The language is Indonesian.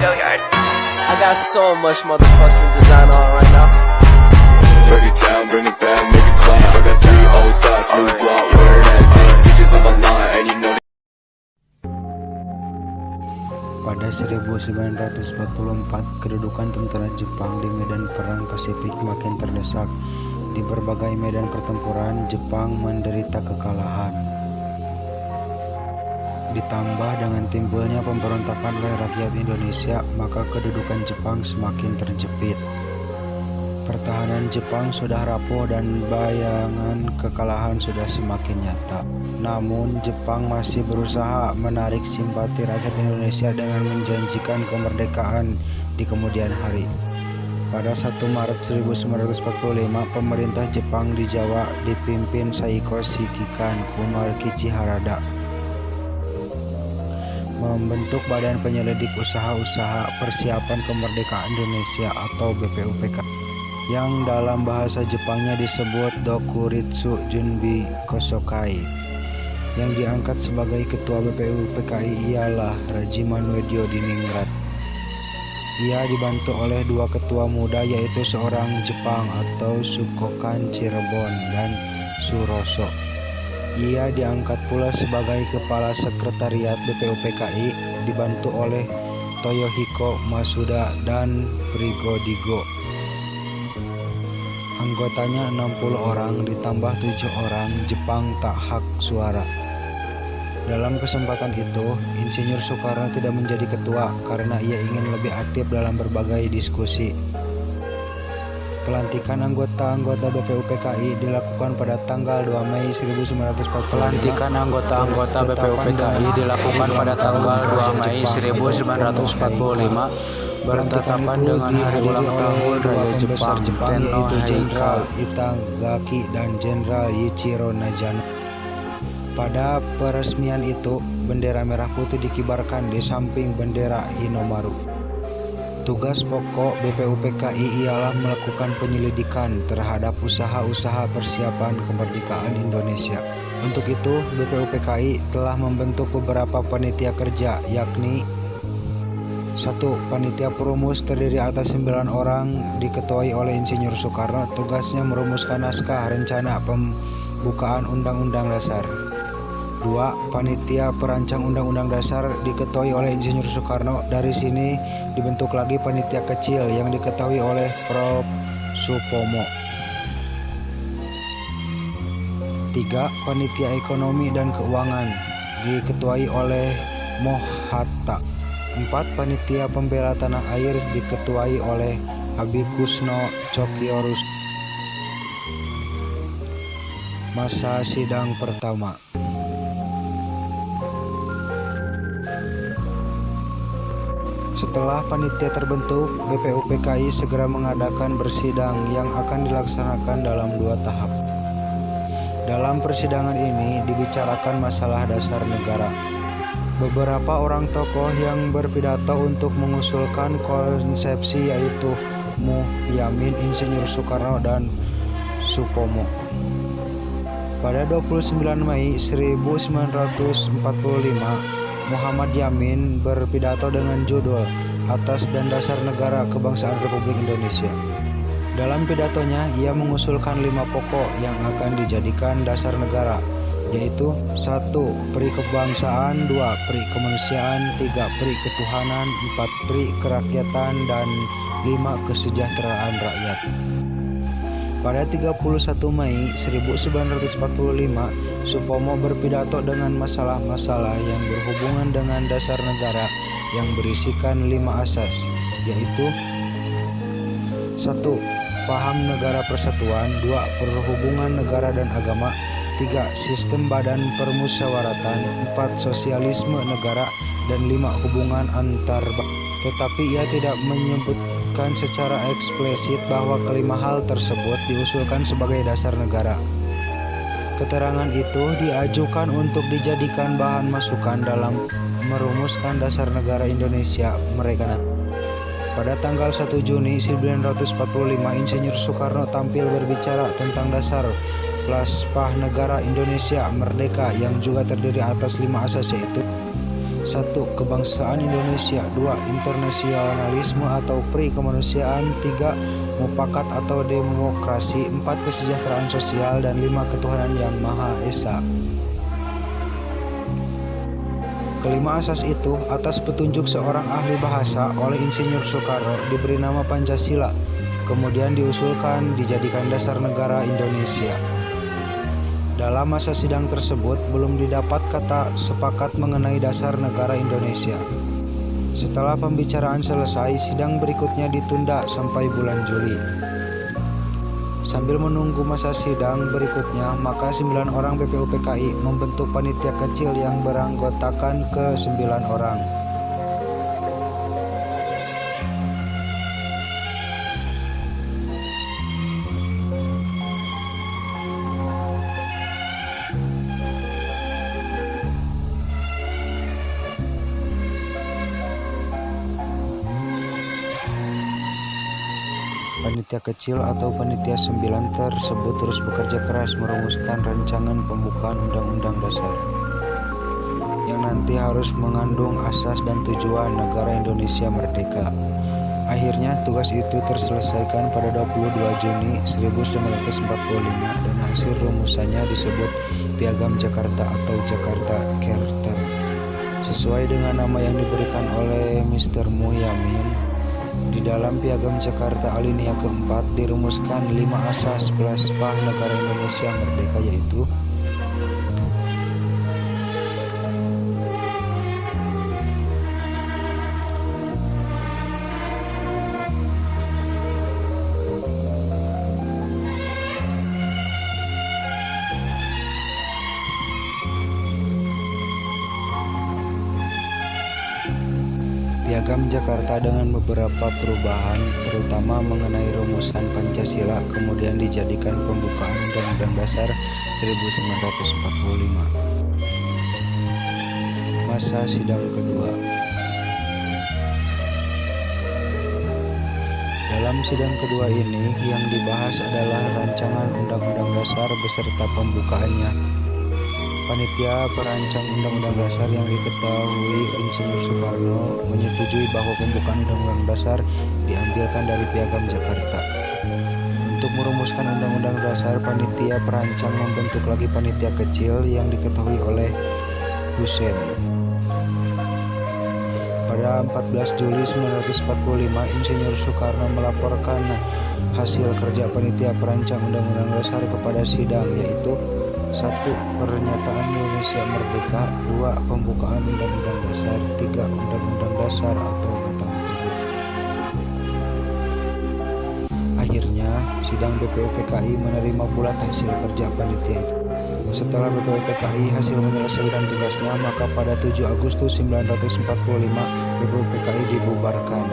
I got so much motherfucking design on right now. Break it down, bring it back, make it clap. I got 3 old thoughts, new block, where that day. Bitches on my line, and you know. Pada 1944, kedudukan tentara Jepang di medan perang Pasifik makin terdesak. Di berbagai medan pertempuran, Jepang menderita kekalahan. Ditambah dengan timbulnya pemberontakan oleh rakyat Indonesia, maka kedudukan Jepang semakin terjepit. Pertahanan Jepang sudah rapuh dan bayangan kekalahan sudah semakin nyata. Namun Jepang masih berusaha menarik simpati rakyat Indonesia dengan menjanjikan kemerdekaan di kemudian hari. Pada 1 Maret 1945, pemerintah Jepang di Jawa dipimpin Saiko Shikikan Kumarkichi Harada membentuk Badan Penyelidik Usaha-Usaha Persiapan Kemerdekaan Indonesia atau BPUPK, yang dalam bahasa Jepangnya disebut Dokuritsu Junbi Kosokai. Yang diangkat sebagai ketua BPUPKI ialah Rajiman Wedyo Diningrat. Ia dibantu oleh 2 ketua muda, yaitu seorang Jepang atau Sukokan Cirebon dan Suroso. Ia diangkat pula sebagai kepala sekretariat BPUPKI, dibantu oleh Toyohiko Masuda dan Prigodigo. Anggotanya 60 orang ditambah 7 orang Jepang tak hak suara. Dalam kesempatan itu, Insinyur Soekarno tidak menjadi ketua karena ia ingin lebih aktif dalam berbagai diskusi. Pelantikan anggota-anggota BPUPKI dilakukan pada tanggal 2 Mei 1945. Pelantikan anggota-anggota BPUPKI dilakukan pada tanggal 2 Mei 1945 bertepatan dengan hari ulang tahun Raja Jepang Tenno Jenderal Itagaki dan Jenderal Ichiro Najano. Pada peresmian itu, bendera merah putih dikibarkan di samping bendera Hinomaru. Tugas pokok BPUPKI ialah melakukan penyelidikan terhadap usaha-usaha persiapan kemerdekaan Indonesia. Untuk itu, BPUPKI telah membentuk beberapa panitia kerja, yakni 1. Panitia perumus terdiri atas 9 orang diketuai oleh Insinyur Soekarno. Tugasnya merumuskan naskah rencana pembukaan Undang-Undang Dasar. 2. Panitia perancang Undang-Undang Dasar diketuai oleh Insinyur Soekarno. Dari sini dibentuk lagi panitia kecil yang diketahui oleh Prof. Supomo. 3. Panitia ekonomi dan keuangan diketuai oleh Mohatta. 4. Panitia pembela tanah air diketuai oleh Abikusno Cokyorus. Masa sidang pertama. Setelah panitia terbentuk, BPUPKI segera mengadakan bersidang yang akan dilaksanakan dalam 2 tahap. Dalam persidangan ini dibicarakan masalah dasar negara. Beberapa orang tokoh yang berpidato untuk mengusulkan konsepsi yaitu Muhyamin, Insinyur Soekarno, dan Supomo. Pada 29 Mei 1945, Muhammad Yamin berpidato dengan judul Atas dan Dasar Negara Kebangsaan Republik Indonesia. Dalam pidatonya, ia mengusulkan 5 pokok yang akan dijadikan dasar negara, yaitu 1. Peri kebangsaan, 2. Peri kemanusiaan, 3. Peri ketuhanan, 4. Peri kerakyatan, dan 5. Kesejahteraan rakyat. Pada 31 Mei 1945, Supomo berpidato dengan masalah-masalah yang berhubungan dengan dasar negara yang berisikan 5 asas, yaitu 1. Paham negara persatuan, 2. Perhubungan negara dan agama, 3. Sistem badan permusyawaratan, 4. Sosialisme negara, dan 5. Hubungan antar bangsa. Tetapi ia tidak menyebutkan secara eksplisit bahwa kelima hal tersebut diusulkan sebagai dasar negara. Keterangan itu diajukan untuk dijadikan bahan masukan dalam merumuskan dasar negara Indonesia mereka. Pada tanggal 1 Juni 1945, Insinyur Soekarno tampil berbicara tentang dasar Plaspah Negara Indonesia Merdeka yang juga terdiri atas 5 asas, yaitu 1. Kebangsaan Indonesia. 2. Internasionalisme atau PRI kemanusiaan. 3. Mufakat atau demokrasi. 4. Kesejahteraan sosial. Dan 5. Ketuhanan yang Maha Esa. Kelima asas itu, atas petunjuk seorang ahli bahasa oleh Insinyur Soekarno, diberi nama Pancasila, kemudian diusulkan dijadikan dasar negara Indonesia. Dalam masa sidang tersebut, belum didapat kata sepakat mengenai dasar negara Indonesia. Setelah pembicaraan selesai, sidang berikutnya ditunda sampai bulan Juli. Sambil menunggu masa sidang berikutnya, maka 9 orang BPUPKI membentuk panitia kecil yang beranggotakan ke 9 orang. Panitia kecil atau panitia 9 tersebut terus bekerja keras merumuskan rancangan pembukaan Undang-Undang Dasar yang nanti harus mengandung asas dan tujuan negara Indonesia merdeka. Akhirnya tugas itu terselesaikan pada 22 Juni 1945 dan hasil rumusannya disebut Piagam Jakarta atau Jakarta Charter. Sesuai dengan nama yang diberikan oleh Mr. Muhyamin, di dalam Piagam Jakarta alinea keempat dirumuskan 5 asas plasma negara Indonesia merdeka, yaitu Piagam Jakarta dengan beberapa perubahan, terutama mengenai rumusan Pancasila, kemudian dijadikan pembukaan Undang-Undang Dasar 1945. Masa sidang kedua. Dalam sidang kedua ini, yang dibahas adalah rancangan Undang-Undang Dasar beserta pembukaannya. Panitia perancang Undang-Undang Dasar yang diketahui Insinyur Soekarno menyetujui bahwa pembukaan Undang-Undang Dasar diambilkan dari Piagam Jakarta. Untuk merumuskan Undang-Undang Dasar, panitia perancang membentuk lagi panitia kecil yang diketahui oleh Hussein. Pada 14 Juli 1945, Insinyur Soekarno melaporkan hasil kerja panitia perancang Undang-Undang Dasar kepada sidang, yaitu 1. Pernyataan Indonesia Merdeka. 2. Pembukaan Undang-Undang Dasar. 3. Undang-Undang Dasar atau Batang Tubuh. Akhirnya, sidang BPUPKI menerima pula hasil kerja panitia itu. Setelah BPUPKI hasil menyelesaikan tugasnya, maka pada 7 Agustus 1945 BPUPKI dibubarkan.